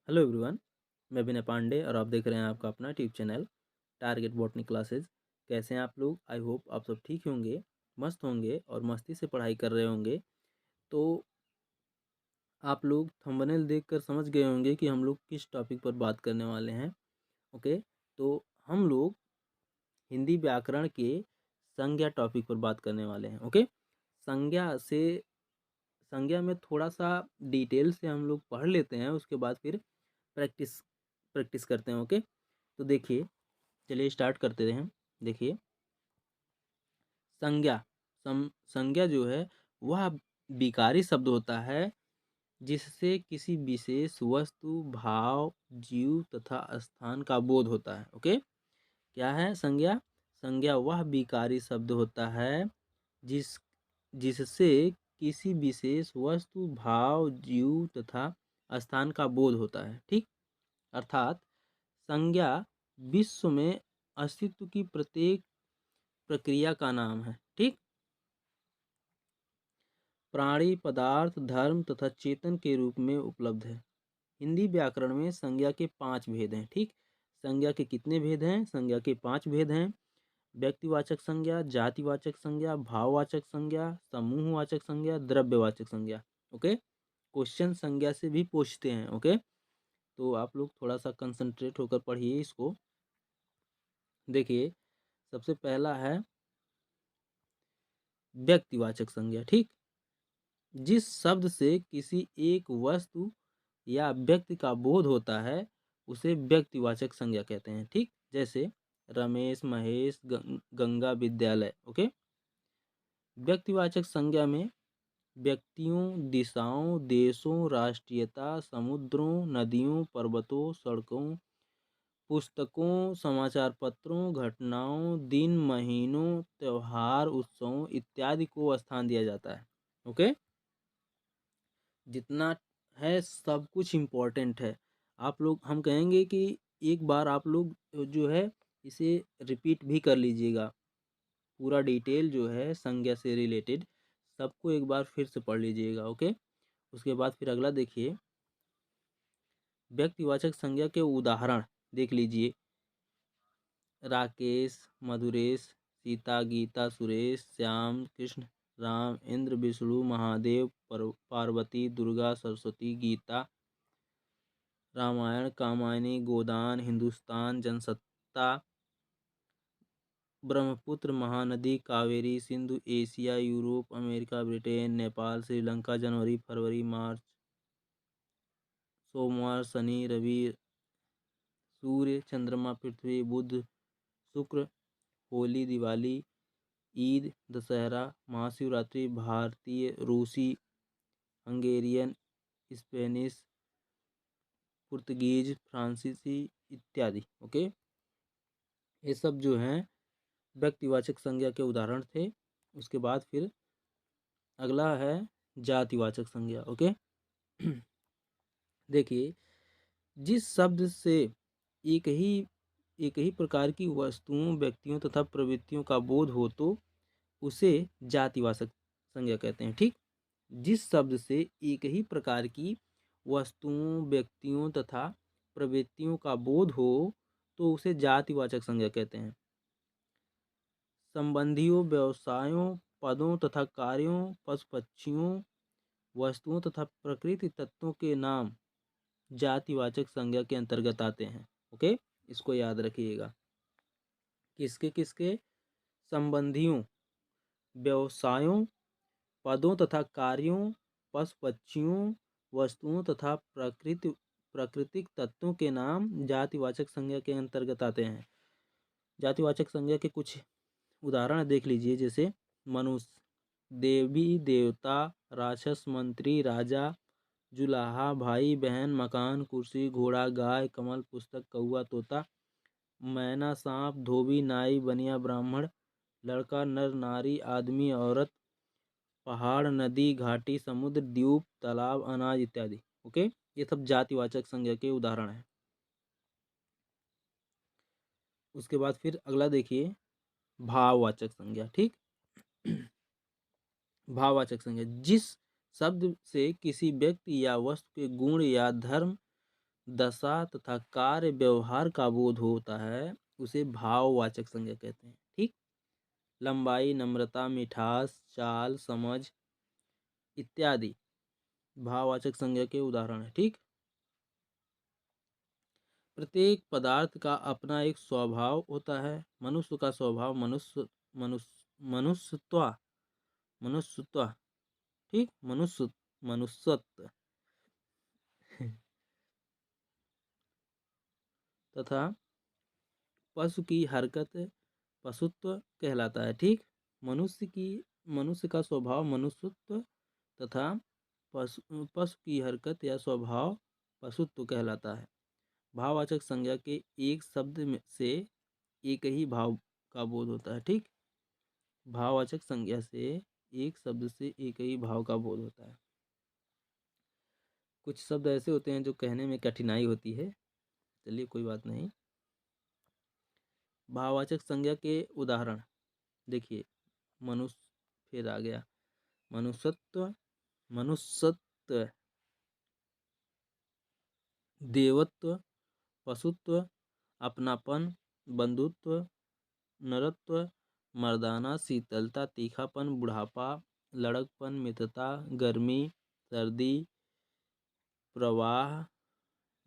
Hello everyone, मैं विनय पांडे और आप देख रहे हैं आपका अपना tube channel target botany classes. कैसे हैं आप लोग? आई होप आप सब ठीक होंगे, मस्त होंगे और मस्ती से पढ़ाई कर रहे होंगे। तो आप लोग थंबनेल देखकर समझ गए होंगे कि हम लोग किस टॉपिक पर बात करने वाले हैं। ओके, तो हम लोग हिंदी व्याकरण के संज्ञा टॉपिक पर बात करने वाले हैं। ओके, संज्ञा से संज्ञा में थोड़ा सा डिटेल से हम लोग पढ़ लेते हैं, उसके बाद फिर प्रैक्टिस प्रैक्टिस करते हैं। ओके, तो देखिए, चलिए स्टार्ट करते हैं। देखिए, संज्ञा संज्ञा जो है वह विकारी शब्द होता है जिससे किसी विशेष वस्तु, भाव, जीव तथा स्थान का बोध होता है। ओके, क्या है संज्ञा? संज्ञा वह विकारी शब्द होता है जिस जिससे किसी विशेष वस्तु, भाव, जीव तथा स्थान का बोध होता है। ठीक, अर्थात संज्ञा विश्व में अस्तित्व की प्रत्येक प्रक्रिया का नाम है। ठीक, प्राणी, पदार्थ, धर्म तथा चेतन के रूप में उपलब्ध है। हिंदी व्याकरण में संज्ञा के 5 भेद हैं। ठीक, संज्ञा के कितने भेद हैं? संज्ञा के 5 भेद हैं। व्यक्तिवाचक संज्ञा, जातिवाचक संज्ञा, भाववाचक संज्ञा, समूहवाचक संज्ञा, द्रव्यवाचक संज्ञा। ओके, क्वेश्चन संज्ञा से भी पूछते हैं। ओके, तो आप लोग थोड़ा सा कंसंट्रेट होकर पढ़िए इसको। देखिए, सबसे पहला है व्यक्तिवाचक संज्ञा। ठीक, जिस शब्द से किसी एक वस्तु या व्यक्ति का बोध होता है उसे व्यक्तिवाचक संज्ञा कहते हैं। ठीक, जैसे रमेश, महेश, गंगा विद्यालय। ओके, व्यक्तिवाचक संज्ञा में व्यक्तियों, दिशाओं, देशों, राष्ट्रीयता, समुद्रों, नदियों, पर्वतों, सड़कों, पुस्तकों, समाचार पत्रों, घटनाओं, दिन, महीनों, त्योहार, उत्सवों इत्यादि को स्थान दिया जाता है। ओके, जितना है सब कुछ इम्पोर्टेंट है। आप लोग, हम कहेंगे कि एक बार आप लोग जो है इसे रिपीट भी कर लीजिएगा। पूरा डिटेल जो है संज्ञा से रिलेटेड सबको एक बार फिर से पढ़ लीजिएगा। ओके, उसके बाद फिर अगला देखिए, व्यक्तिवाचक संज्ञा के उदाहरण देख लीजिए। Rakesh, Madhuresh, Sita, Gita, Suresh, Shyam, Krishna, Ram, Indra, Vishnu, Mahadev, Parvati, Durga, Saraswati, Gita, Ramayana, Kamayani, Godan, Hindustan, Jansatta, Brahmaputra, Mahanadi, Kaveri, Sindhu, Asia, Europe, America, Britain, Nepal, Sri Lanka, जनवरी, फरवरी, मार्च, सोमवार, शनि, रवि, सूर्य, चंद्रमा, पृथ्वी, बुध, शुक्र, होली, दिवाली, ईद, दशहरा, महाशिवरात्रि, भारतीय, रूसी, हंगेरियन, स्पेनिश, पुर्तगीज, फ्रांसीसी इत्यादि। ओके, ये सब जो हैं व्यक्तिवाचक संज्ञा के उदाहरण थे। उसके बाद फिर अगला है जातिवाचक संज्ञा। ओके, देखिए, जिस शब्द से एक ही एक ही प्रकार की वस्तुओं, व्यक्तियों तथा प्रवृत्तियों का बोध हो तो उसे जातिवाचक संज्ञा कहते हैं। ठीक, जिस शब्द से एक ही प्रकार की वस्तुओं, व्यक्तियों तथा प्रवृत्तियों का बोध हो तो उसे जातिवाचक संज्ञा कहते हैं। संबंधियों, व्यवसायों, पदों तथा कार्यों, पशु पक्षियों, वस्तुओं तथा प्रकृति तत्वों के नाम जातिवाचक संज्ञा के अंतर्गत आते हैं। ओके, इसको याद रखिएगा। किसके किसके? संबंधियों, व्यवसायों, पदों तथा कार्यों, पशु पक्षियों, वस्तुओं तथा प्राकृतिक तत्वों के नाम जातिवाचक संज्ञा के अंतर्गत आते हैं। जातिवाचक संज्ञा के कुछ उदाहरण देख लीजिए, जैसे मनुष्य, देवी देवता, राक्षस, मंत्री, राजा, जुलाहा, भाई बहन, मकान, कुर्सी, घोड़ा, गाय, कमल, पुस्तक, कौआ, तोता, मैना, सांप, धोबी, नाई, बनिया, ब्राह्मण, लड़का, नर, नारी, आदमी, औरत, पहाड़, नदी, घाटी, समुद्र, द्वीप, तालाब, अनाज इत्यादि। ओके, ये सब जातिवाचक संज्ञा के उदाहरण हैं। उसके बाद फिर अगला देखिए, भाववाचक संज्ञा। ठीक, भाववाचक संज्ञा जिस शब्द से किसी व्यक्ति या वस्तु के गुण या धर्म दशा तथा कार्य व्यवहार का बोध होता है उसे भाववाचक संज्ञा कहते हैं। ठीक, लंबाई, नम्रता, मिठास, चाल, समझ इत्यादि भाववाचक संज्ञा के उदाहरण है। ठीक, प्रत्येक पदार्थ का अपना एक स्वभाव होता है। मनुष्य का स्वभाव मनुष्यत्व मनुष्यत्व ठीक, मनुष्यत्व तथा पशु की हरकत पशुत्व कहलाता है। ठीक, मनुष्य का स्वभाव मनुष्यत्व तथा पशु की हरकत या स्वभाव पशुत्व कहलाता है। भाववाचक संज्ञा के एक शब्द में से एक ही भाव का बोध होता है। ठीक, भाववाचक संज्ञा से एक शब्द से एक ही भाव का बोध होता है। कुछ शब्द ऐसे होते हैं जो कहने में कठिनाई होती है, चलिए कोई बात नहीं। भाववाचक संज्ञा के उदाहरण देखिए, मनुष्य, फिर आ गया मनुष्यत्व, मनुष्यत्व, देवत्व, पशुत्व, अपनापन, बंधुत्व, नरत्व, मर्दाना, शीतलता, तीखापन, बुढ़ापा, लड़कपन, मित्रता, गर्मी, सर्दी, प्रवाह,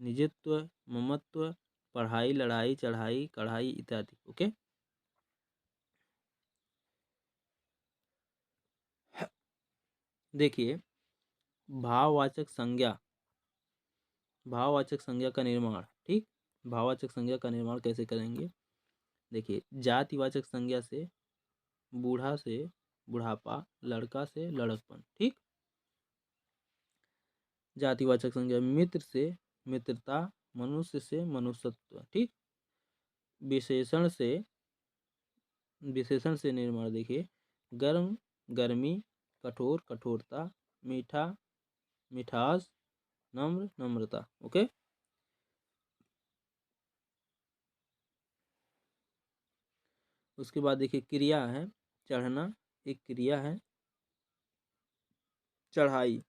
निजत्व, ममत्व, पढ़ाई, लड़ाई, चढ़ाई, कढ़ाई इत्यादि। ओके, देखिए भाववाचक संज्ञा, भाववाचक संज्ञा का निर्माण। ठीक, भाववाचक संज्ञा का निर्माण कैसे करेंगे? देखिए, जातिवाचक संज्ञा से बूढ़ा से बुढ़ापा, लड़का से लड़कपन। ठीक, जातिवाचक संज्ञा मित्र से मित्रता, मनुष्य से मनुष्यत्व। ठीक, विशेषण से निर्माण देखिए, गर्म गर्मी, कठोर कठोरता, मीठा मिठास, नम्र नम्रता। ओके, उसके बाद देखिए क्रिया है, चढ़ना एक क्रिया है, चढ़ाई,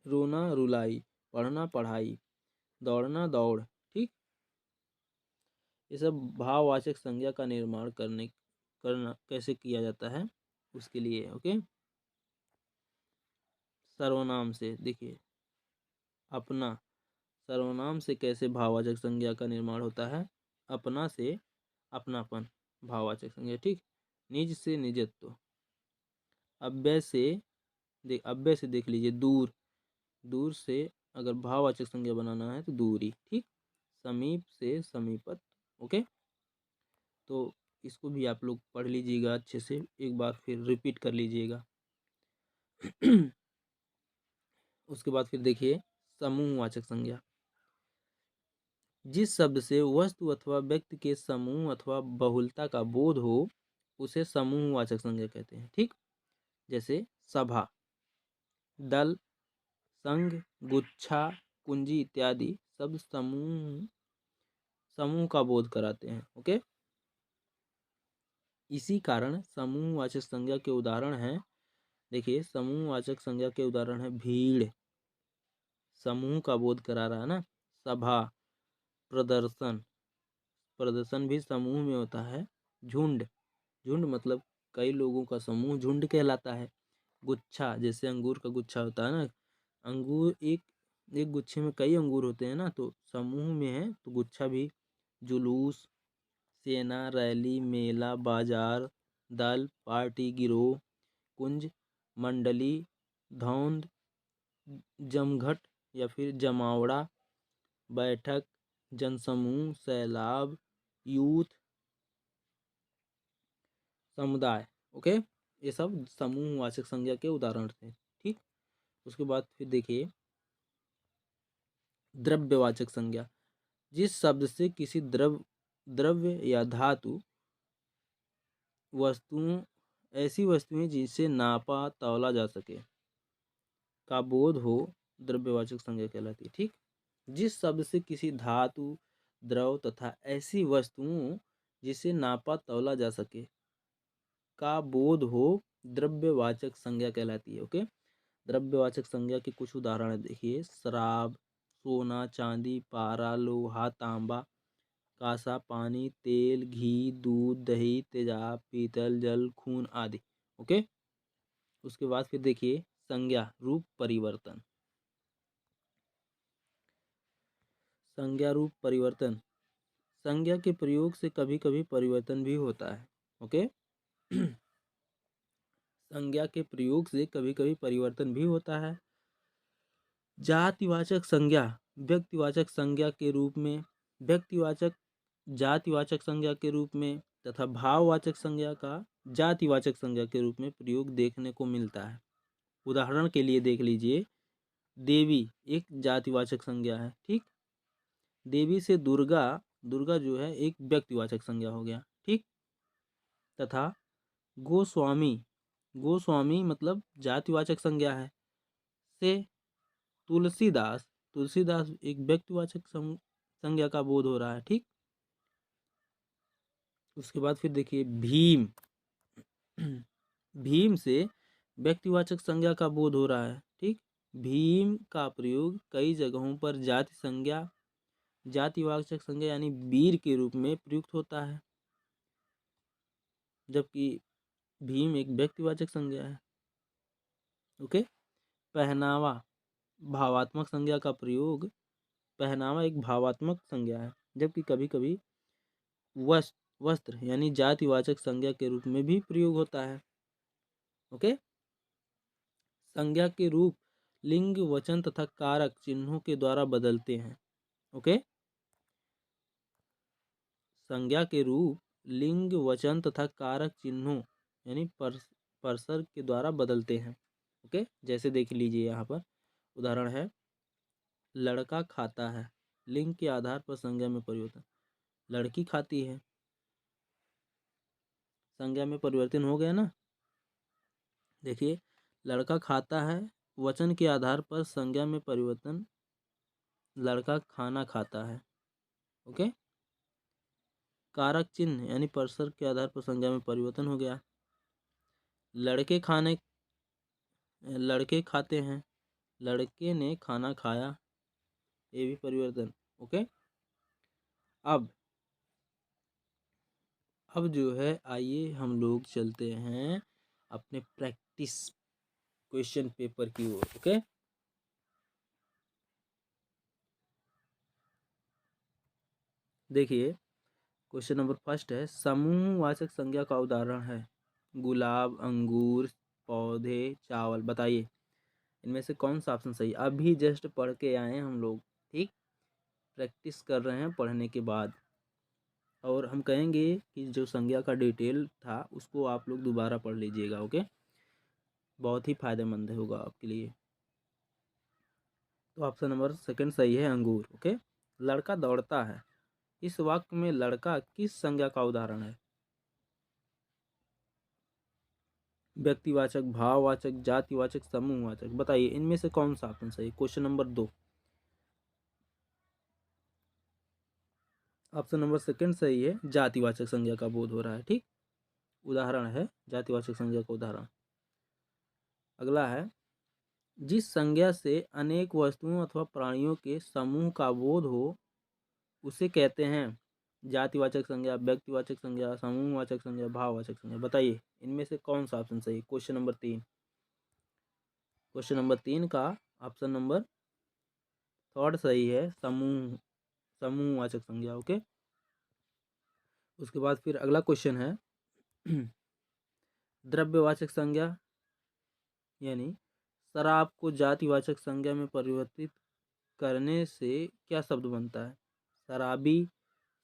रोना रुलाई, पढ़ना पढ़ाई, दौड़ना दौड़। ठीक, ये सब भाववाचक संज्ञा का निर्माण करना कैसे किया जाता है उसके लिए। ओके, सर्वनाम से देखिए, अपना, सर्वनाम से कैसे भाववाचक संज्ञा का निर्माण होता है? अपना से अपनापन, भाववाचक संज्ञा। ठीक, निज से निजत्व, अव्यय से देख लीजिए दूर, दूर से अगर भाववाचक संज्ञा बनाना है तो दूरी। ठीक, समीप से समीपत्व। ओके, तो इसको भी आप लोग पढ़ लीजिएगा अच्छे से, एक बार फिर रिपीट कर लीजिएगा। उसके बाद फिर देखिए समूहवाचक संज्ञा, जिस शब्द से वस्तु अथवा व्यक्ति के समूह अथवा बहुलता का बोध हो उसे समूहवाचक संज्ञा कहते हैं। ठीक, जैसे सभा, दल, संघ, गुच्छा, कुंजी इत्यादि शब्द समूह का बोध कराते हैं। ओके, इसी कारण समूहवाचक संज्ञा के उदाहरण हैं। देखिए, समूहवाचक संज्ञा के उदाहरण है भीड़, समूह का बोध करा रहा है ना। सभा, प्रदर्शन, प्रदर्शन भी समूह में होता है। झुंड, झुंड मतलब कई लोगों का समूह झुंड कहलाता है। गुच्छा, जैसे अंगूर का गुच्छा होता है ना, अंगूर एक एक गुच्छे में कई अंगूर होते हैं ना, तो समूह में है तो गुच्छा भी। जुलूस, सेना, रैली, मेला, बाजार, दल, पार्टी, गिरोह, कुंज, मंडली, धौंध, जमघट या फिर जमावड़ा, बैठक, जनसमूह, सैलाब, यूथ, समुदाय। ओके, ये सब समूहवाचक संज्ञा के उदाहरण थे। ठीक, उसके बाद फिर देखिए द्रव्यवाचक संज्ञा, जिस शब्द से किसी द्रव्य या धातु वस्तुओं, ऐसी वस्तुएं जिसे नापा तौला जा सके का बोध हो, द्रव्यवाचक संज्ञा कहलाती है। ठीक, जिस शब्द से किसी धातु, द्रव तथा ऐसी वस्तुओं जिसे नापा तौला जा सके का बोध हो, द्रव्यवाचक संज्ञा कहलाती है। ओके, द्रव्यवाचक संज्ञा के कुछ उदाहरण देखिए, शराब, सोना, चांदी, पारा, लोहा, तांबा, कांसा, पानी, तेल, घी, दूध, दही, तेजाब, पीतल, जल, खून आदि। ओके। उसके बाद फिर देखिए संज्ञा रूप परिवर्तन। संज्ञा रूप परिवर्तन, संज्ञा के प्रयोग से कभी कभी परिवर्तन भी होता है। ओके। संज्ञा के प्रयोग से कभी कभी परिवर्तन भी होता है। जातिवाचक संज्ञा व्यक्तिवाचक संज्ञा के रूप में, व्यक्तिवाचक जातिवाचक संज्ञा के रूप में तथा भाववाचक संज्ञा का जातिवाचक संज्ञा के रूप में प्रयोग देखने को मिलता है। उदाहरण के लिए देख लीजिए, देवी एक जातिवाचक संज्ञा है। ठीक। देवी से दुर्गा, दुर्गा जो है एक व्यक्तिवाचक संज्ञा हो गया। ठीक। तथा गोस्वामी, गोस्वामी मतलब जातिवाचक संज्ञा है। से तुलसीदास, तुलसीदास एक व्यक्तिवाचक संज्ञा का बोध हो रहा है। ठीक। उसके बाद फिर देखिए भीम, भीम से व्यक्तिवाचक संज्ञा का बोध हो रहा है। ठीक। भीम का प्रयोग कई जगहों पर जाति संज्ञा, जातिवाचक संज्ञा यानी वीर के रूप में प्रयुक्त होता है, जबकि भीम एक व्यक्तिवाचक संज्ञा है। ओके। पहनावा भावात्मक संज्ञा का प्रयोग, पहनावा एक भावात्मक संज्ञा है, जबकि कभी कभी वस्त्र यानी जातिवाचक संज्ञा के रूप में भी प्रयोग होता है। ओके। संज्ञा के रूप लिंग, वचन तथा कारक चिन्हों के द्वारा बदलते हैं। ओके। संज्ञा के रूप लिंग, वचन तथा कारक चिन्हों यानी परसर के द्वारा बदलते हैं। ओके। जैसे देख लीजिए यहाँ पर उदाहरण है, लड़का खाता है, लिंग के आधार पर संज्ञा में परिवर्तन, लड़की खाती है, संज्ञा में परिवर्तन हो गया ना। देखिए लड़का खाता है, वचन के आधार पर संज्ञा में परिवर्तन, लड़का खाना खाता है। ओके। कारक चिन्ह यानी परसर के आधार पर संज्ञा में परिवर्तन हो गया। लड़के खाने, लड़के खाते हैं, लड़के ने खाना खाया, ये भी परिवर्तन। ओके। अब जो है आइए हम लोग चलते हैं अपने प्रैक्टिस क्वेश्चन पेपर की ओर। ओके। देखिए क्वेश्चन नंबर फर्स्ट है, समूहवाचक संज्ञा का उदाहरण है गुलाब, अंगूर, पौधे, चावल। बताइए इनमें से कौन सा ऑप्शन सही। अभी जस्ट पढ़ के आए हैं हम लोग। ठीक। प्रैक्टिस कर रहे हैं पढ़ने के बाद, और हम कहेंगे कि जो संज्ञा का डिटेल था उसको आप लोग दोबारा पढ़ लीजिएगा। ओके। बहुत ही फायदेमंद होगा आपके लिए। तो ऑप्शन नंबर सेकंड सही है, अंगूर। ओके। लड़का दौड़ता है, इस वाक्य में लड़का किस संज्ञा का उदाहरण है। व्यक्तिवाचक, भाववाचक, जातिवाचक, समूहवाचक। बताइए इनमें से कौन सा ऑप्शन सही। Question number 2 option number second सही है, जातिवाचक संज्ञा का बोध हो रहा है। ठीक। उदाहरण है जातिवाचक संज्ञा का उदाहरण। अगला है, जिस संज्ञा से अनेक वस्तुओं अथवा प्राणियों के समूह का बोध हो उसे कहते हैं जातिवाचक संज्ञा, व्यक्तिवाचक संज्ञा, समूहवाचक संज्ञा, भाववाचक संज्ञा। बताइए इनमें से कौन सा ऑप्शन सही। क्वेश्चन नंबर 3, क्वेश्चन नंबर 3 का ऑप्शन नंबर थर्ड सही है, समूह, समूहवाचक संज्ञा। ओके। उसके बाद फिर अगला क्वेश्चन है द्रव्यवाचक संज्ञा यानी शराब को जातिवाचक संज्ञा में परिवर्तित करने से क्या शब्द बनता है। शराबी,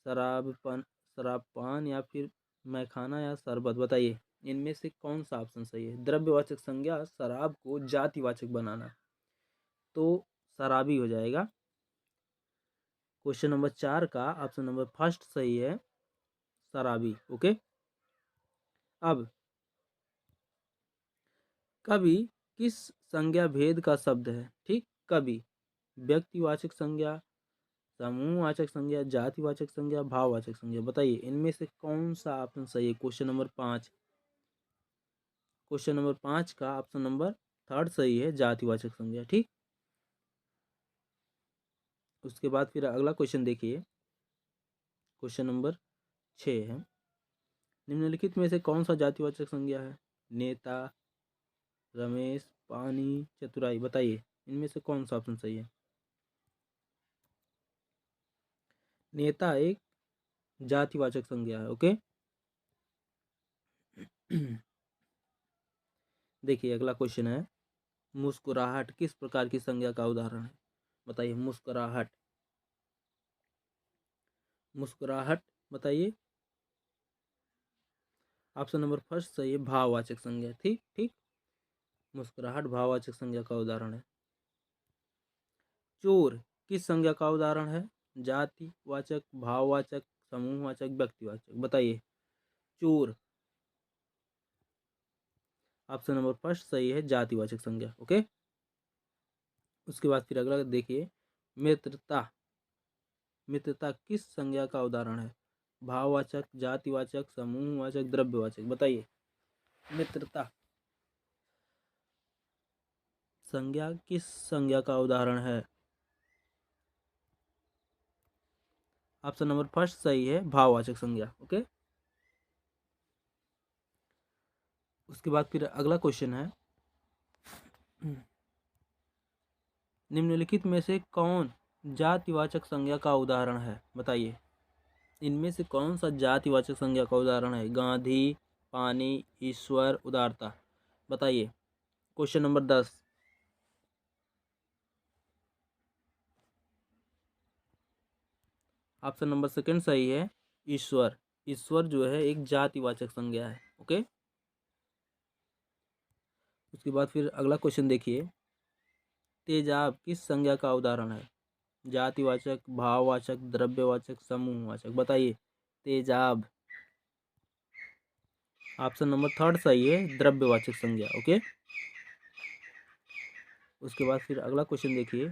शराबपन, शराबपान या फिर मैखाना या शरबत। बताइए इनमें से कौन सा ऑप्शन सही है। द्रव्यवाचक संज्ञा शराब को जातिवाचक बनाना, तो शराबी हो जाएगा। क्वेश्चन नंबर 4 का ऑप्शन नंबर फर्स्ट सही है, शराबी। ओके। अब कवि किस संज्ञा भेद का शब्द है। ठीक। कवि व्यक्तिवाचक संज्ञा, समूहवाचक संज्ञा, जातिवाचक संज्ञा, भाववाचक संज्ञा। बताइए इनमें से कौन सा ऑप्शन सही है। क्वेश्चन नंबर 5, क्वेश्चन नंबर 5 का ऑप्शन नंबर थर्ड सही है, जातिवाचक संज्ञा। ठीक। उसके बाद फिर अगला क्वेश्चन देखिए, क्वेश्चन नंबर 6 है, निम्नलिखित में से कौन सा जातिवाचक संज्ञा है? नेता, रमेश, पानी, चतुराई, बताइए इनमें से कौन सा ऑप्शन सही है? नेता एक जातिवाचक संज्ञा है। ओके देखिए अगला क्वेश्चन है, मुस्कुराहट किस प्रकार की संज्ञा का उदाहरण है? बताइए मुस्कुराहट, मुस्कुराहट बताइए। ऑप्शन नंबर फर्स्ट सही है, भाववाचक संज्ञा। ठीक ठीक, मुस्कुराहट भाववाचक संज्ञा का उदाहरण है। चोर किस संज्ञा का उदाहरण है? जातिवाचक, भाववाचक, समूहवाचक, व्यक्तिवाचक, बताइए। चोर, ऑप्शन नंबर फर्स्ट सही है, जातिवाचक संज्ञा। ओके, उसके बाद फिर अगला देखिए, मित्रता, मित्रता किस संज्ञा का उदाहरण है? भाववाचक, जातिवाचक, समूहवाचक, द्रव्यवाचक, बताइए। मित्रता संज्ञा किस संज्ञा का उदाहरण है? ऑप्शन नंबर फर्स्ट सही है, भाववाचक संज्ञा। ओके, उसके बाद फिर अगला क्वेश्चन है, निम्नलिखित में से कौन जातिवाचक संज्ञा का उदाहरण है? बताइए इनमें से कौन सा जातिवाचक संज्ञा का उदाहरण है? गांधी, पानी, ईश्वर, उदारता, बताइए। Question number 10, option number second सही है, ईश्वर। ईश्वर जो है एक जातिवाचक संज्ञा है। ओके, उसके बाद फिर अगला क्वेश्चन देखिए, तेजाब किस संज्ञा का उदाहरण है? जातिवाचक, भाववाचक, द्रव्यवाचक, समूहवाचक, बताइए। तेजाब, ऑप्शन नंबर थर्ड सही है, द्रव्यवाचक संज्ञा। ओके, उसके बाद फिर अगला क्वेश्चन देखिए,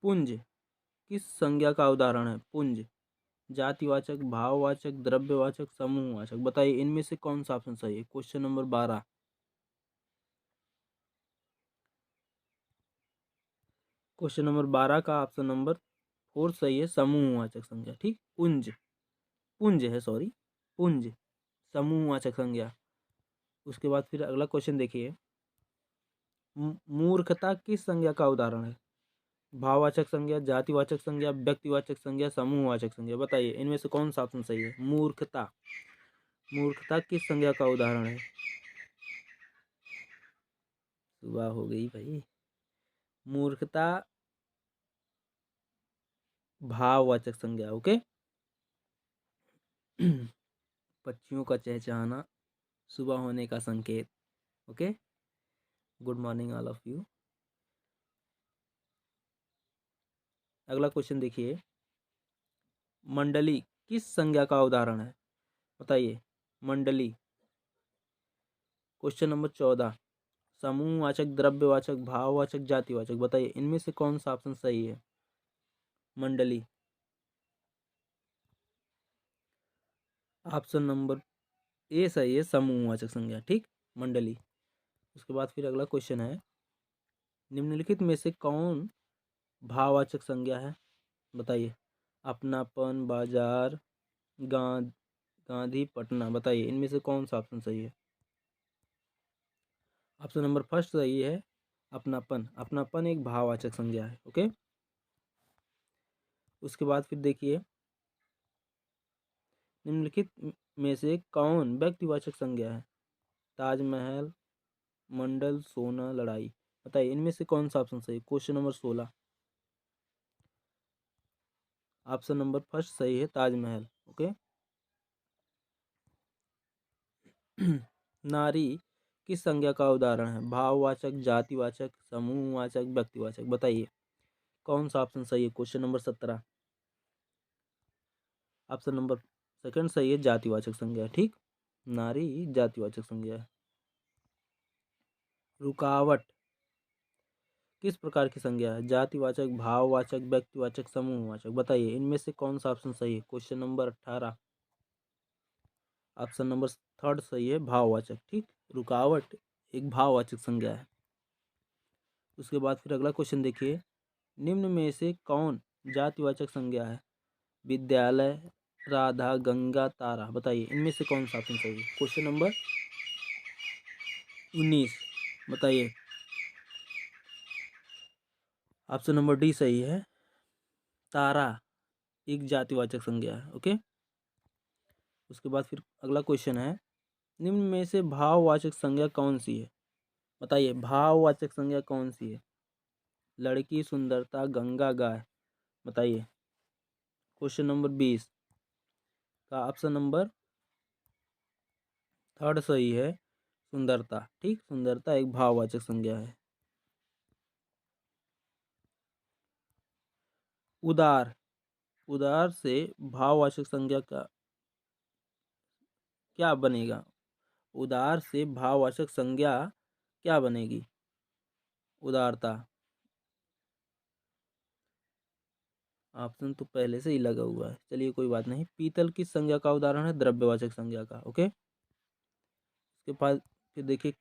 पुंज किस संज्ञा का उदाहरण है? पुंज जातिवाचक, भाववाचक, द्रव्यवाचक, समूहवाचक, बताइए इनमें से कौन सा ऑप्शन सही है? क्वेश्चन नंबर 12, क्वेश्चन नंबर 12 का ऑप्शन नंबर फोर सही है, समूहवाचक संज्ञा। ठीक, पुंज, पुंज है सॉरी, पुंज समूहवाचक संज्ञा। उसके बाद फिर अगला क्वेश्चन देखिए, मूर्खता किस संज्ञा का उदाहरण है? भाववाचक संज्ञा, जातिवाचक संज्ञा, व्यक्तिवाचक संज्ञा, समूहवाचक संज्ञा, बताइए इनमें से कौन सा ऑप्शन सही है? मूर्खता, मूर्खता किस संज्ञा का उदाहरण है? सुबह हो गई भाई। मूर्खता भाववाचक संज्ञा। ओके पक्षियों का चहचहाना सुबह होने का संकेत। Okay, good morning all of you. अगला क्वेश्चन देखिए, मंडली किस संज्ञा का उदाहरण है? बताइए मंडली। क्वेश्चन नंबर 14, समूहवाचक, द्रव्यवाचक, भाववाचक, जातिवाचक, बताइए इनमें से कौन सा ऑप्शन सही है? मंडली, ऑप्शन नंबर ए सही है, समूहवाचक संज्ञा। ठीक, मंडली। उसके बाद फिर अगला क्वेश्चन है, निम्नलिखित में से कौन भाववाचक संज्ञा है? बताइए। अपनापन, बाजार, गांध गांधी, पटना, बताइए इनमें से कौन सा ऑप्शन सही है? ऑप्शन नंबर फर्स्ट सही है, अपनापन। अपनापन एक भाववाचक संज्ञा है। ओके, उसके बाद फिर देखिए, निम्नलिखित में से कौन व्यक्तिवाचक संज्ञा है? ताजमहल, मंडल, सोना, लड़ाई, बताइए इनमें से कौन सा ऑप्शन सही है? Question number 16, option number first सही है, ताजमहल। ओके नारी किस संज्ञा का उदाहरण है? भाववाचक, जातिवाचक, समूहवाचक, व्यक्तिवाचक, बताइए कौन सा ऑप्शन सही है? Question number 17, option number second सही है, जातिवाचक संज्ञा। ठीक, नारी जातिवाचक संज्ञा है। रुकावट किस प्रकार की संज्ञा है? जातिवाचक, भाववाचक, व्यक्तिवाचक, समूहवाचक, बताइए इनमें से कौन सा ऑप्शन सही है? Question number 18, option number third सही है, भाववाचक। ठीक, रुकावट एक भाववाचक संज्ञा है। उसके बाद फिर अगला क्वेश्चन देखिए, निम्न में से कौन जातिवाचक संज्ञा है? विद्यालय, राधा, गंगा, तारा। बताइए इनमें से कौन सा ऑप्शन सही है? Question number 19। बताइए। ऑप्शन नंबर डी सही है। तारा एक जातिवाचक संज्ञा है। ओके। उसके बाद फिर अगला क्वेश्चन है, निम्न में से भाववाचक संज्ञा कौन सी है? बताइए भाववाचक संज्ञा कौन सी है? लड़की, सुंदरता, गंगा, गाय। बताइए। क्वेश्चन नंबर 20 का ऑप्शन नंबर थर्ड सही है, सुंदरता। ठीक, सुंदरता एक भाववाचक संज्ञा है। उदार, उदार से भाववाचक संज्ञा का क्या बनेगा? उदार से भाववाचक संज्ञा क्या बनेगी? उदारता। ऑप्शन तो पहले से ही लगा हुआ है, चलिए कोई बात नहीं। पीतल किस संज्ञा का उदाहरण है? द्रव्यवाचक संज्ञा का। ओके। इसके बाद फिर देखिए,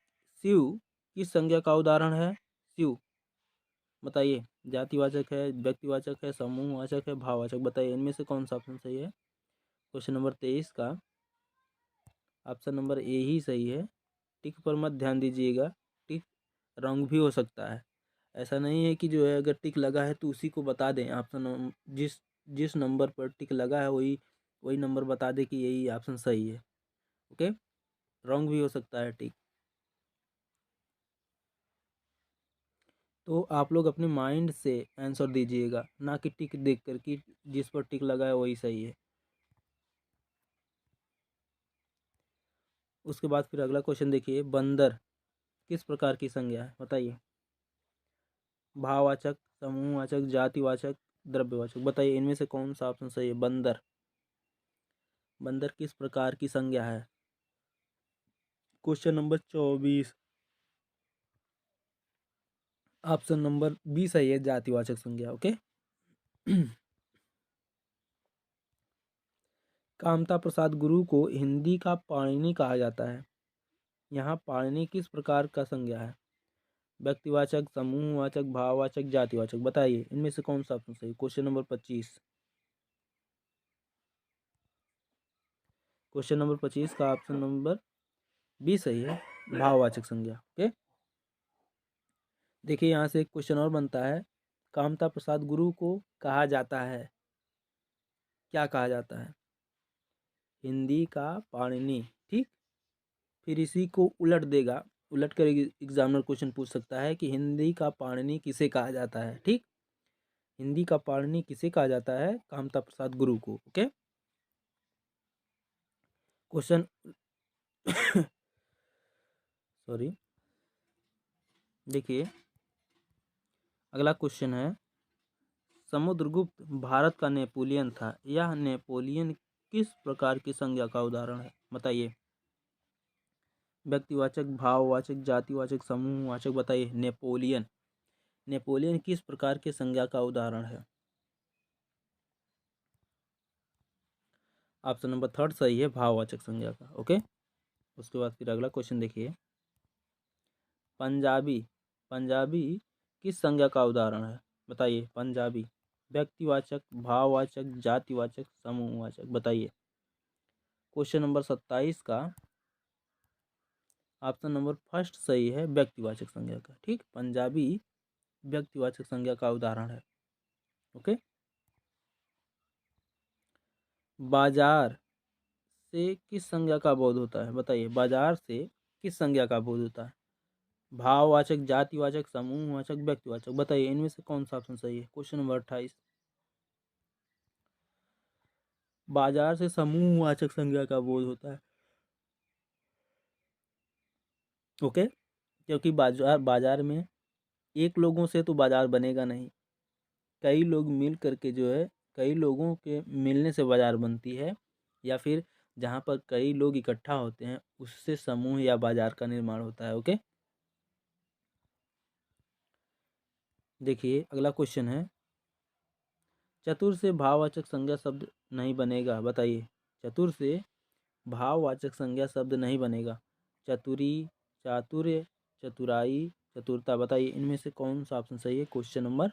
शिव किस संज्ञा का उदाहरण है? शिव। बताइए जातिवाचक है, व्यक्तिवाचक है, समूहवाचक है, भाववाचक। बताइए इनमें से कौन सा ऑप्शन सही है? क्वेश्चन नंबर 23 का ऑप्शन नंबर ए ही सही है। टिक पर मत ध्यान दीजिएगा, टिक रॉन्ग भी हो सकता है। ऐसा नहीं है कि जो है अगर टिक लगा है तो उसी को बता दें। ऑप्शन जिस जिस नंबर पर टिक लगा है वही वही नंबर बता दें कि यही ऑप्शन सही है। ओके। रॉन्ग भी हो सकता है टिक। तो आप लोग अपने माइंड से आंसर दीजिएगा, ना कि टिक देख कर कि जिस पर टिक लगा है वही सही है। उसके बाद फिर अगला क्वेश्चन देखिए, बंदर किस प्रकार की संज्ञा है? बताइए। भाववाचक, समूहवाचक, जातिवाचक, द्रव्यवाचक। बताइए इनमें से कौन सा ऑप्शन सही है? बंदर, बंदर किस प्रकार की संज्ञा है? Question number 24 option number B सही है, जातिवाचक संज्ञा। ओके। कामता प्रसाद गुरु को हिंदी का पाणिनि कहा जाता है। यहाँ पाणिनि किस प्रकार का संज्ञा है? व्यक्तिवाचक, समूहवाचक, भाववाचक, जातिवाचक। बताइए इनमें से कौन सा ऑप्शन सही? Question number 25। क्वेश्चन नंबर 25 का ऑप्शन नंबर बी सही है, भाववाचक संज्ञा। ओके। देखिए यहाँ से एक क्वेश्चन और बनता है, कामता प्रसाद गुरु को कहा जाता है, क्या कहा जाता है? हिंदी का पाणिनि। ठीक। फिर इसी को उलट देगा, उलट कर एग्जामिनर क्वेश्चन पूछ सकता है कि हिंदी का पाणिनि किसे कहा जाता है। ठीक। हिंदी का पाणिनि किसे कहा जाता है? कामता प्रसाद गुरु को। ओके। क्वेश्चन सॉरी, देखिए अगला क्वेश्चन है, समुद्रगुप्त भारत का नेपोलियन था। यह नेपोलियन किस प्रकार की संज्ञा का उदाहरण है? बताइए। व्यक्तिवाचक, भाववाचक, जातिवाचक, समूहवाचक। बताइए नेपोलियन, नेपोलियन किस प्रकार की संज्ञा का उदाहरण है? ऑप्शन नंबर थर्ड सही है, भाववाचक संज्ञा का। ओके। उसके बाद फिर अगला क्वेश्चन देखिए, पंजाबी, पंजाबी किस संज्ञा का उदाहरण है? बताइए पंजाबी। व्यक्तिवाचक, भाववाचक, जातिवाचक, समूहवाचक। बताइए। क्वेश्चन नंबर 27 का ऑप्शन नंबर फर्स्ट सही है, व्यक्तिवाचक संज्ञा का। ठीक, पंजाबी व्यक्तिवाचक संज्ञा का उदाहरण है। ओके। बाजार से किस संज्ञा का बोध होता है? बताइए बाजार से किस संज्ञा का बोध होता है? भाववाचक, जातिवाचक, समूहवाचक, व्यक्तिवाचक। बताइए इनमें से कौन सा ऑप्शन सही है? Question number 28। बाजार से समूहवाचक संज्ञा का बोध होता है। ओके। क्योंकि बाजार बाजार में एक लोगों से तो बाजार बनेगा नहीं, कई लोग मिल करके जो है, कई लोगों के मिलने से बाजार बनती है, या फिर जहाँ पर कई लोग इकट्ठा होते हैं उससे समूह या बाजार का निर्माण होता है। ओके। देखिए अगला क्वेश्चन है, चतुर से भाववाचक संज्ञा शब्द नहीं बनेगा। बताइए चतुर से भाववाचक संज्ञा शब्द नहीं बनेगा। चतुरी, चातुर्य, चतुराई, चतुरता। बताइए इनमें से कौन सा ऑप्शन सही है? क्वेश्चन नंबर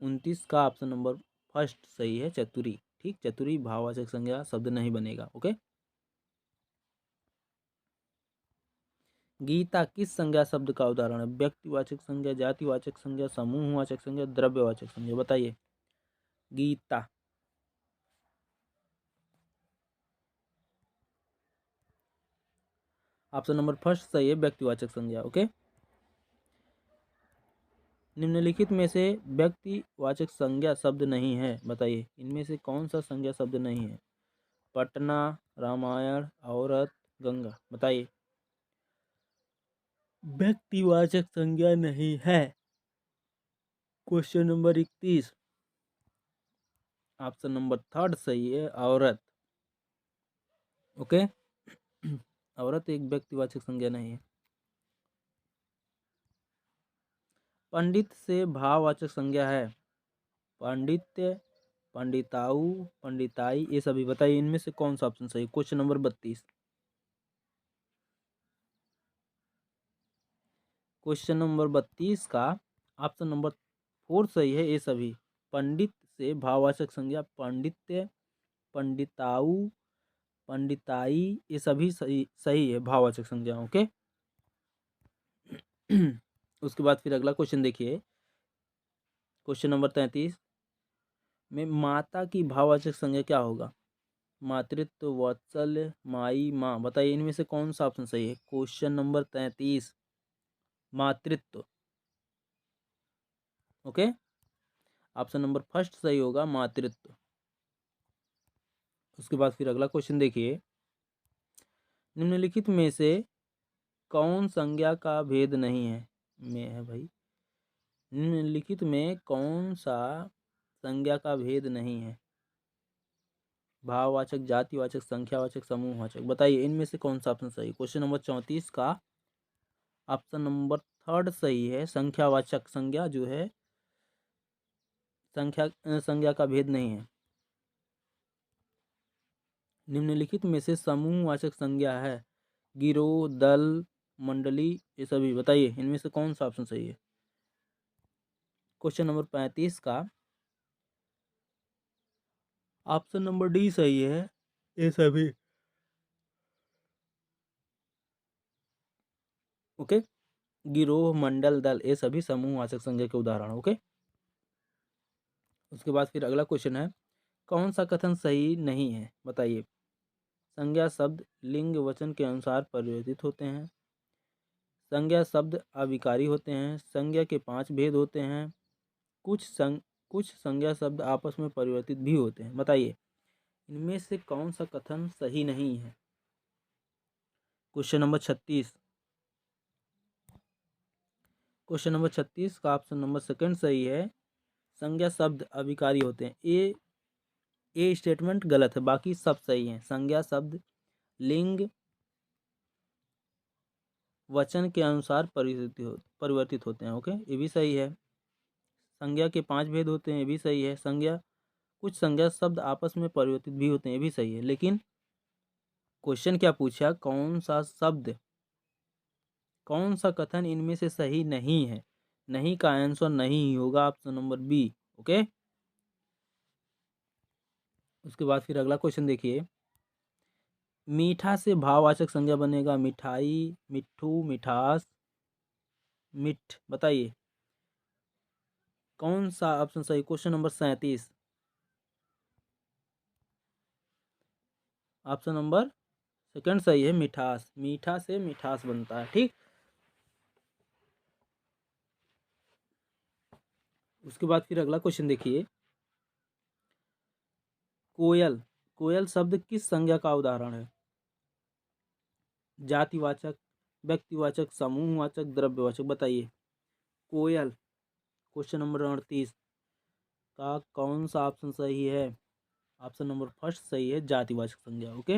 29 का ऑप्शन नंबर फर्स्ट सही है, चतुरी। ठीक, चतुरी भाववाचक संज्ञा शब्द नहीं बनेगा। ओके। गीता किस संज्ञा शब्द का उदाहरण है? व्यक्तिवाचक संज्ञा, जातिवाचक संज्ञा, समूहवाचक संज्ञा, द्रव्यवाचक संज्ञा, बताइए। गीता। ऑप्शन नंबर फर्स्ट सही है, व्यक्तिवाचक संज्ञा। ओके। निम्नलिखित में से व्यक्तिवाचक संज्ञा शब्द नहीं है, बताइए। इनमें से कौन सा संज्ञा शब्द नहीं है? पटना, रामायण, औरत, गंगा, बताइए। व्यक्तिवाचक संज्ञा नहीं है। Question number 31, option number third सही है, औरत। ओके। औरत एक व्यक्तिवाचक संज्ञा नहीं है। पंडित से भाववाचक संज्ञा है। पांडित्य, पंडिताऊ, पंडिताई, ये सभी, बताइए इनमें से कौन सा ऑप्शन सही है? Question number 32। क्वेश्चन नंबर 32 का ऑप्शन नंबर 4 सही है, ये सभी। पंडित से भाववाचक संज्ञा पांडित्य, पंडिताऊ, पंडिताई, ये सभी सही सही है भाववाचक संज्ञा। ओके। उसके बाद फिर अगला क्वेश्चन देखिए। क्वेश्चन नंबर 33 में माता की भाववाचक संज्ञा क्या होगा? मातृत्व, वात्सल्य, माई, माँ, बताइए इनमें से कौन सा ऑप्शन सही है? क्वेश्चन नंबर 33, मातृत्व। ओके। ऑप्शन नंबर फर्स्ट सही होगा, मातृत्व। उसके बाद फिर अगला क्वेश्चन देखिए। निम्नलिखित में से कौन संज्ञा का भेद नहीं है? में है भाई। निम्नलिखित में कौन सा संज्ञा का भेद नहीं है? भाववाचक, जातिवाचक, संख्यावाचक, समूहवाचक, बताइए इनमें से कौन सा ऑप्शन सही? क्वेश्चन नंबर 34 का ऑप्शन नंबर थर्ड सही है, संख्यावाचक संज्ञा जो है संज्ञा का भेद नहीं है। निम्नलिखित में से समूहवाचक संज्ञा है गिरोह, दल, मंडली, ये सभी, बताइए इनमें से कौन सा ऑप्शन सही है? क्वेश्चन नंबर 35 का ऑप्शन नंबर डी सही है, ये सभी। ओके। गिरोह, मंडल, दल, ये सभी समूहवाचक संज्ञा के उदाहरण। ओके। उसके बाद फिर अगला क्वेश्चन है, कौन सा कथन सही नहीं है, बताइए। संज्ञा शब्द लिंग वचन के अनुसार परिवर्तित होते हैं। संज्ञा शब्द अविकारी होते हैं। संज्ञा के 5 भेद होते हैं। कुछ संज्ञा शब्द आपस में परिवर्तित भी होते हैं, बताइए इनमें से कौन सा कथन सही नहीं है? Question number 36। क्वेश्चन नंबर 36 का ऑप्शन नंबर सेकंड सही है, संज्ञा शब्द अविकारी होते हैं। ए स्टेटमेंट गलत है, बाकी सब सही है। संज्ञा शब्द लिंग वचन के अनुसार परिवर्तित होते हैं। ओके, ये भी सही है। संज्ञा के 5 भेद होते हैं, ये भी सही है। कुछ संज्ञा शब्द आपस में परिवर्तित भी होते हैं, ये भी सही है। लेकिन क्वेश्चन क्या पूछा, कौन सा कथन इनमें से सही नहीं है? नहीं का आंसर नहीं होगा ऑप्शन नंबर बी। ओके। उसके बाद फिर अगला क्वेश्चन देखिए। मीठा से भाववाचक संज्ञा बनेगा मिठाई, मिट्ठू, मिठास, मिठ, बताइए कौन सा ऑप्शन सही? Question number 37, option number second सही है, मिठास। मीठा से मिठास बनता है। ठीक। उसके बाद फिर अगला क्वेश्चन देखिए। कोयल, कोयल शब्द किस संज्ञा का उदाहरण है? जातिवाचक, व्यक्तिवाचक, समूहवाचक, द्रव्यवाचक, बताइए। कोयल, क्वेश्चन नंबर 38 का कौन सा ऑप्शन सही है? ऑप्शन नंबर फर्स्ट सही है, जातिवाचक संज्ञा। ओके।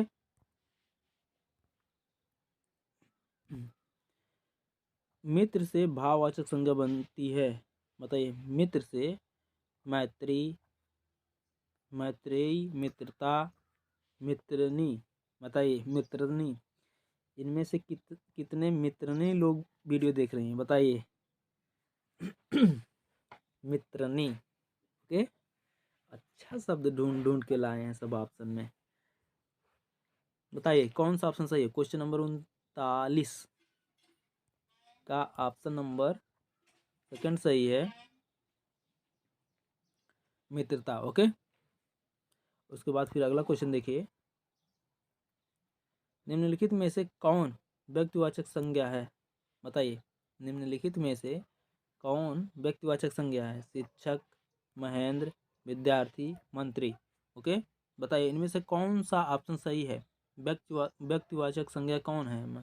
मित्र से भाववाचक संज्ञा बनती है, बताइए। मित्र से मैत्री, मैत्रेयी, मित्रता, मित्रनी, बताइए मित्रनी। इनमें से कितने मित्रनी लोग वीडियो देख रहे हैं, बताइए। मित्रनी। ओके, अच्छा शब्द ढूंढ ढूंढ के लाए हैं सब ऑप्शन में। बताइए कौन सा ऑप्शन सही है। क्वेश्चन नंबर 39 का ऑप्शन नंबर सेकंड सही है, मित्रता। ओके, उसके बाद फिर अगला क्वेश्चन देखिए, निम्नलिखित में से कौन व्यक्तिवाचक संज्ञा है। बताइए निम्नलिखित में से कौन व्यक्तिवाचक संज्ञा है। शिक्षक, महेंद्र, विद्यार्थी, मंत्री। ओके, बताइए इनमें से कौन सा ऑप्शन सही है। व्यक्तिवाचक संज्ञा कौन है,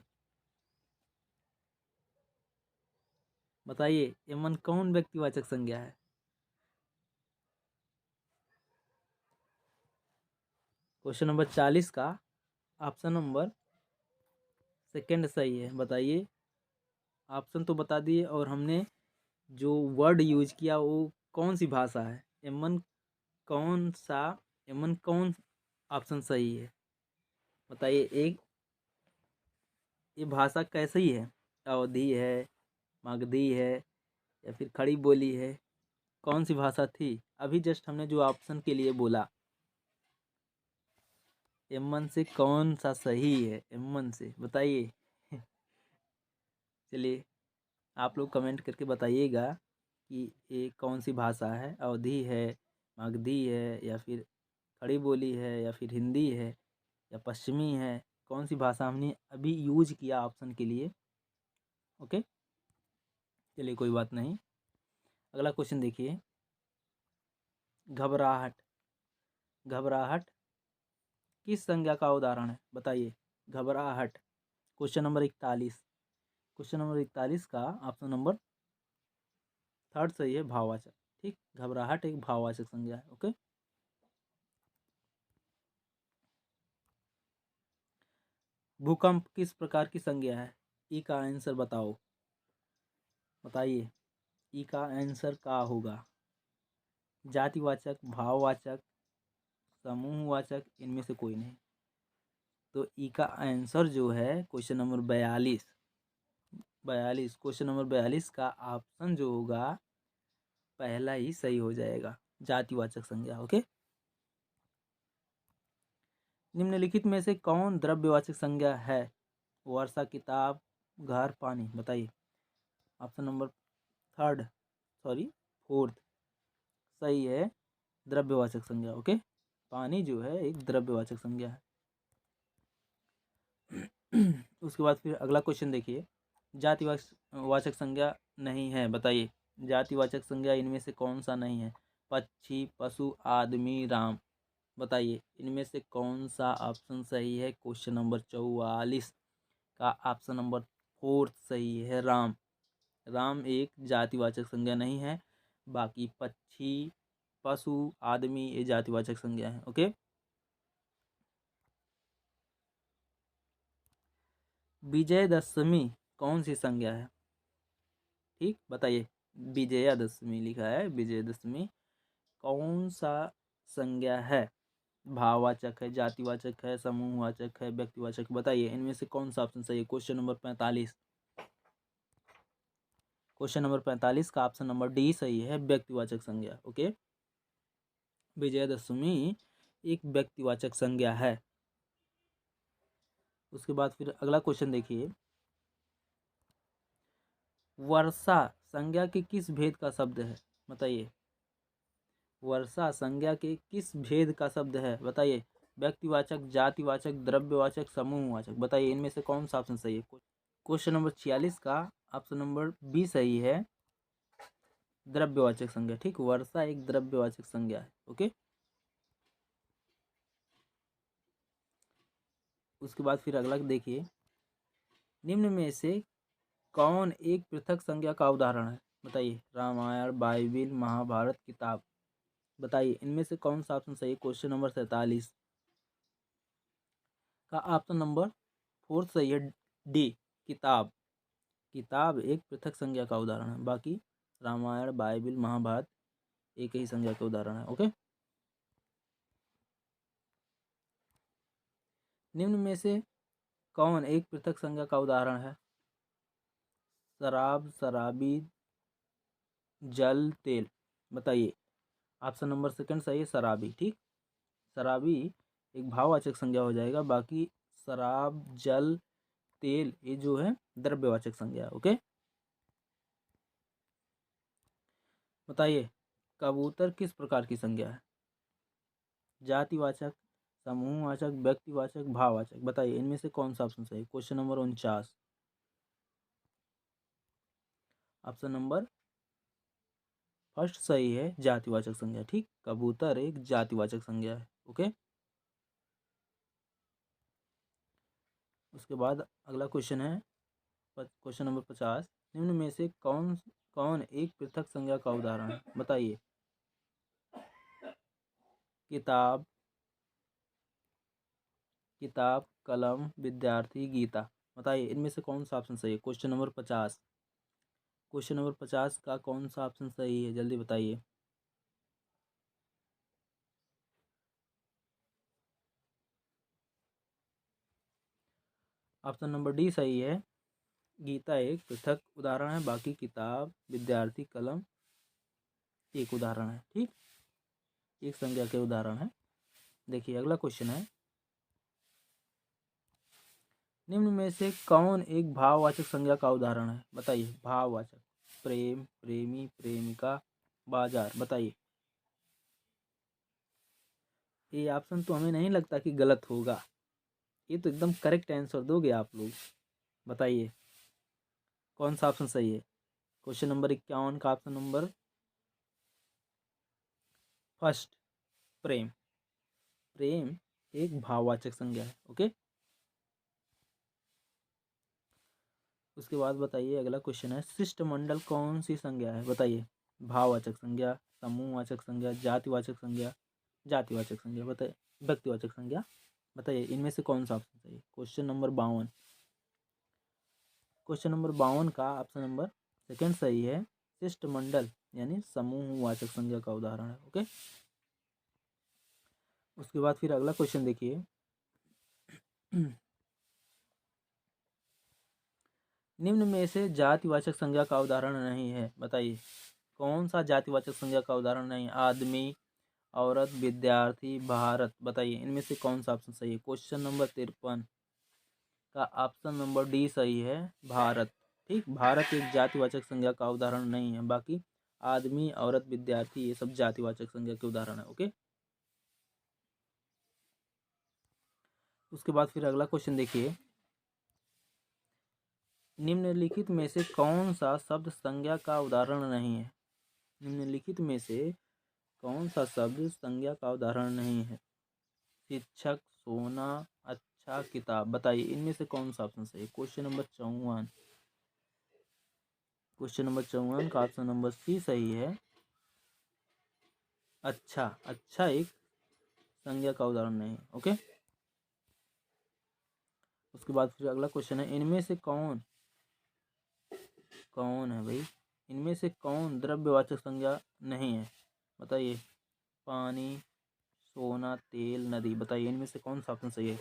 बताइए एमन कौन व्यक्तिवाचक संज्ञा है। क्वेश्चन नंबर 40 का ऑप्शन नंबर सेकंड सही है। बताइए, ऑप्शन तो बता दिए और हमने जो वर्ड यूज किया वो कौन सी भाषा है। एमन कौन सा, एमन कौन ऑप्शन सही है। बताइए एक, ये भाषा कैसी है। अवधी है, मगधी है, या फिर खड़ी बोली है। कौन सी भाषा थी। अभी जस्ट हमने जो ऑप्शन के लिए बोला, एमन से कौन सा सही है। एमन से बताइए चलिए आप लोग कमेंट करके बताइएगा कि ये कौन सी भाषा है। अवधी है, मगधी है, या फिर खड़ी बोली है, या फिर हिंदी है, या पश्चिमी है। कौन सी भाषा हमने अभी यूज किया ऑप्शन के लिए। ओके, चलिए कोई बात नहीं। अगला क्वेश्चन देखिए, घबराहट। घबराहट किस संज्ञा का उदाहरण है। बताइए घबराहट। क्वेश्चन नंबर 41, क्वेश्चन नंबर 41 का ऑप्शन नंबर थर्ड सही है, भाववाचक। ठीक, घबराहट एक भाववाचक संज्ञा है। ओके, भूकंप किस प्रकार की संज्ञा है। ई का आंसर बताओ। बताइए ई का आंसर क्या होगा। जातिवाचक, भाववाचक, समूहवाचक, इनमें से कोई नहीं। तो ई का आंसर जो है क्वेश्चन नंबर 42, क्वेश्चन नंबर 42 का ऑप्शन जो होगा पहला ही सही हो जाएगा, जातिवाचक संज्ञा। ओके, निम्नलिखित में से कौन द्रव्यवाचक संज्ञा है। वर्षा, किताब, घर, पानी। बताइए option number third, sorry fourth सही है, द्रव्यवाचक संज्ञा। ओके, पानी जो है एक द्रव्यवाचक संज्ञा है। उसके बाद फिर अगला क्वेश्चन देखिए, जातिवाचक संज्ञा नहीं है। बताइए जातिवाचक संज्ञा इनमें से कौन सा नहीं है। पक्षी, पशु, आदमी, राम। बताइए इनमें से कौन सा ऑप्शन सही है। क्वेश्चन नंबर 44 का ऑप्शन नंबर फोर्थ सही है, राम। राम एक जातिवाचक संज्ञा नहीं है। बाकी पक्षी, पशु, आदमी ये जातिवाचक संज्ञा है। ओके, विजयदशमी कौन सी संज्ञा है। ठीक, बताइए विजयादशमी लिखा है, विजयदशमी कौन सा संज्ञा है। भाववाचक है, जातिवाचक है, समूहवाचक है, व्यक्तिवाचक। बताइए इनमें से कौन सा ऑप्शन सही है। क्वेश्चन नंबर 45, क्वेश्चन नंबर 45 का ऑप्शन नंबर डी सही है, व्यक्तिवाचक संज्ञा। ओके, विजयदशमी एक व्यक्तिवाचक संज्ञा है। उसके बाद फिर अगला क्वेश्चन देखिए, वर्षा संज्ञा के किस भेद का शब्द है। बताइए वर्षा संज्ञा के किस भेद का शब्द है। बताइए व्यक्तिवाचक, जातिवाचक, द्रव्यवाचक, समूहवाचक। बताइए इनमें से कौन सा ऑप्शन सही है। क्वेश्चन नंबर 46 का ऑप्शन नंबर बी सही है, द्रव्यवाचक संज्ञा। ठीक, वर्षा एक द्रव्यवाचक संज्ञा है। ओके, उसके बाद फिर अगला देखिए, निम्न में से कौन एक पृथक संज्ञा का उदाहरण है। बताइए रामायण, बाइबिल, महाभारत, किताब। बताइए इनमें से कौन सा ऑप्शन सही है। क्वेश्चन नंबर 47 का ऑप्शन नंबर फोर्थ सही है, डी किताब। किताब एक पृथक संज्ञा का उदाहरण है। बाकी रामायण, बाइबिल, महाभारत एक ही संज्ञा का उदाहरण है। ओके, निम्न में से कौन एक पृथक संज्ञा का उदाहरण है। शराब, शराबी, जल, तेल। बताइए ऑप्शन नंबर सेकंड सही है, शराबी। ठीक, शराबी एक भाववाचक संज्ञा हो जाएगा, बाकी शराब, जल, तेल ये जो है द्रव्यवाचक संज्ञा है। ओके, बताइए कबूतर किस प्रकार की संज्ञा है? जातिवाचक, समूहवाचक, व्यक्तिवाचक, भाववाचक। बताइए इनमें से कौन सा ऑप्शन सही है? Question number 49, option number first सही है, जातिवाचक संज्ञा। ठीक, कबूतर एक जातिवाचक संज्ञा है। ओके, उसके बाद अगला क्वेश्चन है क्वेश्चन नंबर 50, निम्न में से कौन कौन एक पृथक संज्ञा का उदाहरण है? बताइए, किताब, किताब, कलम, विद्यार्थी, गीता। बताइए इनमें से कौन सा ऑप्शन सही है? क्वेश्चन नंबर 50, क्वेश्चन नंबर 50 का कौन सा ऑप्शन सही है? जल्दी बताइए। ऑप्शन नंबर डी सही है, गीता एक पृथक उदाहरण है, बाकी किताब, विद्यार्थी, कलम एक उदाहरण है। ठीक, एक संज्ञा के उदाहरण है। देखिए अगला क्वेश्चन है, निम्न में से कौन एक भाववाचक संज्ञा का उदाहरण है? बताइए, भाववाचक, प्रेम, प्रेमी, प्रेमिका, बाजार। बताइए, ये ऑप्शन तो हमें नहीं लगता कि गलत होगा, ये तो एकदम करेक्ट आंसर दोगे आप लोग। बताइए कौन सा ऑप्शन सही है? क्वेश्चन नंबर 51 का ऑप्शन नंबर फर्स्ट, प्रेम। प्रेम एक भाववाचक संज्ञा है। ओके, उसके बाद बताइए अगला क्वेश्चन है, शिष्टमंडल कौन सी संज्ञा है? बताइए, भाववाचक संज्ञा, समूहवाचक संज्ञा, जातिवाचक संज्ञा, जातिवाचक संज्ञा। बताइए, व्यक्तिवाचक संज्ञा। बताइए इनमें से कौन सा ऑप्शन सही है? क्वेश्चन नंबर 52, क्वेश्चन नंबर 52 का ऑप्शन नंबर सेकंड सही है, शिष्टमंडल यानी समूहवाचक संज्ञा का उदाहरण है। ओके, उसके बाद फिर अगला क्वेश्चन देखिए, निम्न में से जातिवाचक संज्ञा का उदाहरण नहीं है। बताइए कौन सा जातिवाचक संज्ञा का उदाहरण नहीं? आदमी, औरत, विद्यार्थी, भारत। बताइए इनमें से कौन सा ऑप्शन सही है? क्वेश्चन नंबर 53 का ऑप्शन नंबर डी सही है, भारत। ठीक, भारत एक जातिवाचक संज्ञा का उदाहरण नहीं है, बाकी आदमी, औरत, विद्यार्थी ये सब जातिवाचक संज्ञा के उदाहरण है। ओके, उसके बाद फिर अगला क्वेश्चन देखिए, निम्नलिखित में से कौन सा शब्द संज्ञा का उदाहरण नहीं है? निम्नलिखित में से कौन सा शब्द संज्ञा का उदाहरण नहीं है? शिक्षक, सोना, अच्छा, किताब। बताइए इनमें से कौन सा ऑप्शन सही है? क्वेश्चन नंबर 54, क्वेश्चन नंबर 54 का ऑप्शन नंबर सी सही है, अच्छा। अच्छा एक संज्ञा का उदाहरण नहीं है। ओके, उसके बाद फिर अगला क्वेश्चन है, इनमें से कौन कौन है भाई, इनमें से कौन द्रव्यवाचक संज्ञा नहीं है? बताइए, पानी, सोना, तेल, नदी। बताइए इनमें से कौन सा ऑप्शन सही है?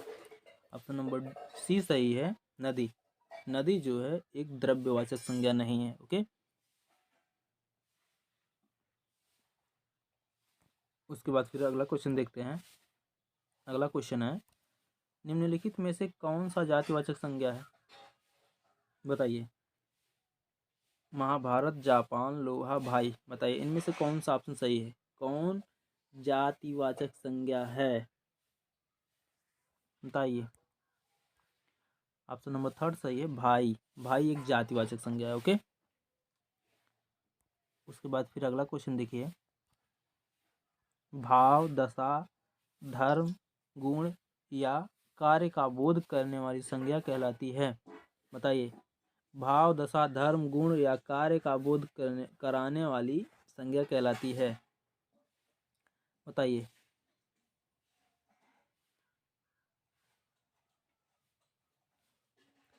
ऑप्शन नंबर सी सही है, नदी। नदी जो है एक द्रव्यवाचक संज्ञा नहीं है। ओके, उसके बाद फिर अगला क्वेश्चन देखते हैं। अगला क्वेश्चन है, निम्नलिखित में से कौन सा जातिवाचक संज्ञा है? बताइए, महाभारत, जापान, लोहा, भाई। बताइए इनमें से कौन सा ऑप्शन सही है? कौन जातिवाचक संज्ञा है? बताइए, ऑप्शन नंबर थर्ड सही है, भाई। भाई एक जातिवाचक संज्ञा है। ओके, उसके बाद फिर अगला क्वेश्चन देखिए, भाव, दशा, धर्म, गुण या कार्य का बोध करने वाली संज्ञा कहलाती है। बताइए, भाव, दशा, धर्म, गुण या कार्य का बोध कराने वाली संज्ञा कहलाती है। बताइए,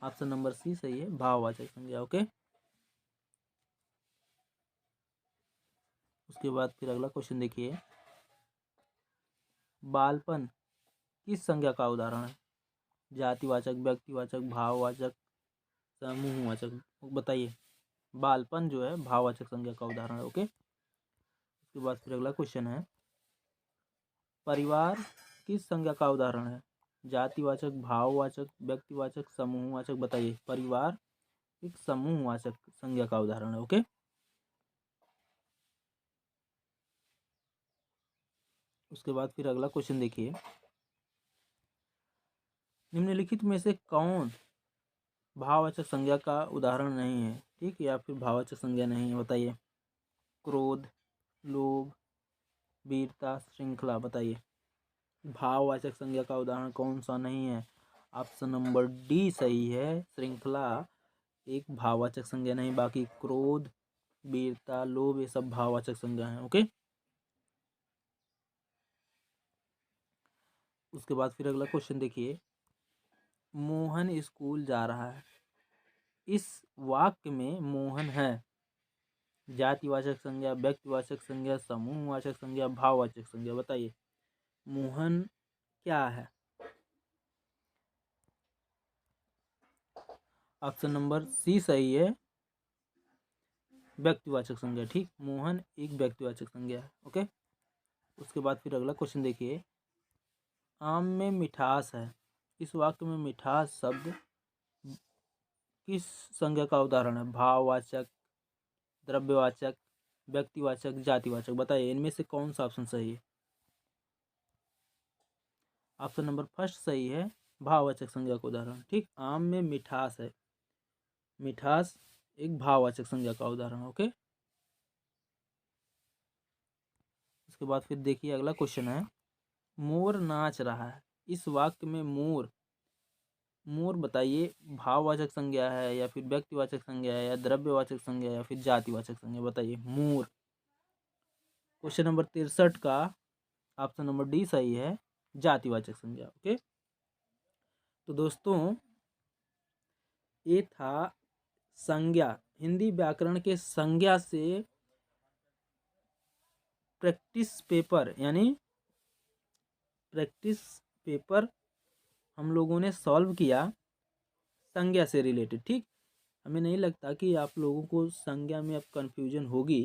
ऑप्शन नंबर सी सही है, भाववाचक संज्ञा। ओके, उसके बाद फिर अगला क्वेश्चन देखिए, बालपन किस संज्ञा का उदाहरण है? जातिवाचक, व्यक्तिवाचक, भाववाचक, समूहवाचक। बताइए, बालपन जो है भाववाचक संज्ञा का उदाहरण है। ओके, उसके बाद फिर अगला क्वेश्चन है, परिवार किस संज्ञा का उदाहरण है? जातिवाचक, भाववाचक, व्यक्तिवाचक, समूहवाचक। बताइए, परिवार एक समूहवाचक संज्ञा का उदाहरण है। ओके, उसके बाद फिर अगला क्वेश्चन देखिए, निम्नलिखित में से कौन भाववाचक संज्ञा का उदाहरण नहीं है? ठीक, या फिर भाववाचक संज्ञा नहीं है, बताइए। क्रोध, लोभ, वीरता, श्रृंखला। बताइए, भाववाचक संज्ञा का उदाहरण कौन सा नहीं है? ऑप्शन नंबर डी सही है, श्रृंखला एक भाववाचक संज्ञा नहीं, बाकी क्रोध, वीरता, लोभ ये सब भाववाचक संज्ञा है। ओके, उसके बाद फिर अगला क्वेश्चन देखिए, मोहन स्कूल जा रहा है। इस वाक्य में मोहन है जातिवाचक संज्ञा, व्यक्तिवाचक संज्ञा, समूहवाचक संज्ञा, भाववाचक संज्ञा। बताइए, मोहन क्या है? ऑप्शन नंबर सी सही है, व्यक्तिवाचक संज्ञा। ठीक, मोहन एक व्यक्तिवाचक संज्ञा है। ओके, उसके बाद फिर अगला क्वेश्चन देखिए, आम में मिठास है। इस वाक्य में मिठास शब्द किस संज्ञा का उदाहरण है? भाववाचक, द्रव्यवाचक, व्यक्तिवाचक, जातिवाचक। बताइए, इनमें से कौन सा ऑप्शन सही है? ऑप्शन नंबर फर्स्ट सही है, भाववाचक संज्ञा का उदाहरण। ठीक, आम में मिठास है, मिठास एक भाववाचक संज्ञा का उदाहरण। ओके, उसके बाद फिर देखिए अगला क्वेश्चन है, मोर नाच रहा है। इस वाक्य में मोर, मोर बताइए भाववाचक संज्ञा है या फिर व्यक्तिवाचक संज्ञा है या द्रव्यवाचक संज्ञा या फिर जातिवाचक संज्ञा। बताइए, मोर। क्वेश्चन नंबर 63 का ऑप्शन नंबर डी सही है, जातिवाचक संज्ञा। ओके, तो दोस्तों ये था संज्ञा, हिंदी व्याकरण के संज्ञा से प्रैक्टिस पेपर, यानी प्रैक्टिस पेपर हम लोगों ने सॉल्व किया संज्ञा से रिलेटेड। ठीक, हमें नहीं लगता कि आप लोगों को संज्ञा में अब कन्फ्यूजन होगी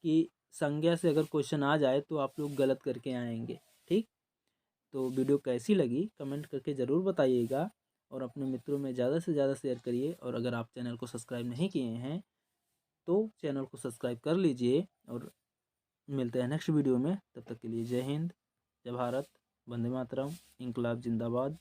कि संज्ञा से अगर क्वेश्चन आ जाए तो आप लोग गलत करके आएंगे। ठीक, तो वीडियो कैसी लगी कमेंट करके ज़रूर बताइएगा और अपने मित्रों में ज़्यादा से ज़्यादा शेयर करिए। और अगर आप चैनल को सब्सक्राइब नहीं किए हैं तो चैनल को सब्सक्राइब कर लीजिए और मिलते हैं नेक्स्ट वीडियो में। तब तक के लिए जय हिंद, जय भारत, वंदे मातरम, इंकलाब जिंदाबाद।